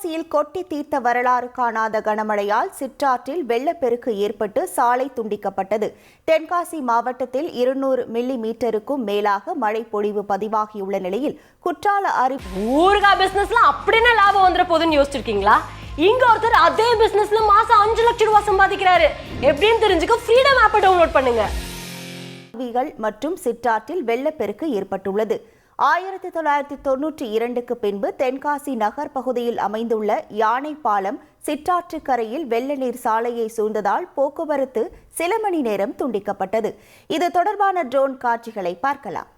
தென்காசியில் கொட்டி தீர்த்த வரலாறு காணாத கனமழையால் சிற்றாற்றில் வெள்ளப்பெருக்கு ஏற்பட்டு சாலை துண்டிக்கப்பட்டது. தென்காசி மாவட்டத்தில் 200 மில்லி மீட்டருக்கும் மேலாக மழை பொழிவு பதிவாகியுள்ள நிலையில் குற்றால ஊறுகாய் பிசினஸ்ல அப்படின்னா லாபம் வந்துற போதுன்னு யோசிச்சிருக்கீங்களா? இங்க ஒருத்தர் அதே பிசினஸ்ல மாசம் 5 லட்சம் ரூபாய் சம்பாதிக்கிறாரு. எப்படின்னு தெரிஞ்சுக்க ஃப்ரீடம் ஆப்பை டவுன்லோட் பண்ணுங்க. மற்றும் சிற்றாற்றில் வெள்ளப்பெருக்கு ஏற்பட்டுள்ளது. 1992க்கு பின்பு தென்காசி நகர் பகுதியில் அமைந்துள்ள யானை பாலம் சிற்றாற்று கரையில் வெள்ள நீர் சாலையை சூழ்ந்ததால் போக்குவரத்து சில மணி நேரம் துண்டிக்கப்பட்டது. இது தொடர்பான ட்ரோன் காட்சிகளை பார்க்கலாம்.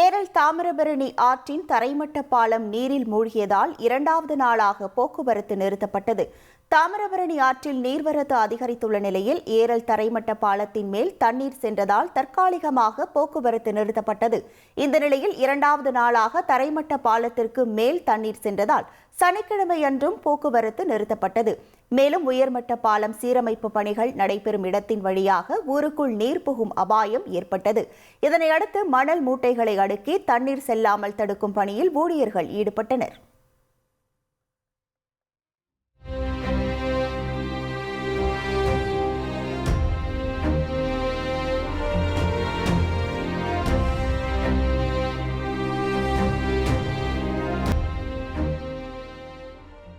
ஏரல் தாமிரபரணி ஆற்றின் தரைமட்ட பாலம் நீரில் மூழ்கியதால் 2வது நாளாக போக்குவரத்து நிறுத்தப்பட்டது. தாமிரபரணி ஆற்றில் நீர்வரத்து அதிகரித்துள்ள நிலையில் ஏரல் தரைமட்ட பாலத்தின் மேல் தண்ணீர் சென்றதால் தற்காலிகமாக போக்குவரத்து நிறுத்தப்பட்டது. இந்த நிலையில் 2வது நாளாக தரைமட்ட பாலத்திற்கு மேல் தண்ணீர் சென்றதால் சனிக்கிழமை அன்றும் போக்குவரத்து நிறுத்தப்பட்டது. மேலும் உயர்மட்ட பாலம் சீரமைப்பு பணிகள் நடைபெறும் இடத்தின் வழியாக ஊருக்குள் நீர் புகும் அபாயம் ஏற்பட்டது. இதனையடுத்து மணல் மூட்டைகளை அடுக்கி தண்ணீர் செல்லாமல் தடுக்கும் பணியில் ஊழியர்கள் ஈடுபட்டனர்.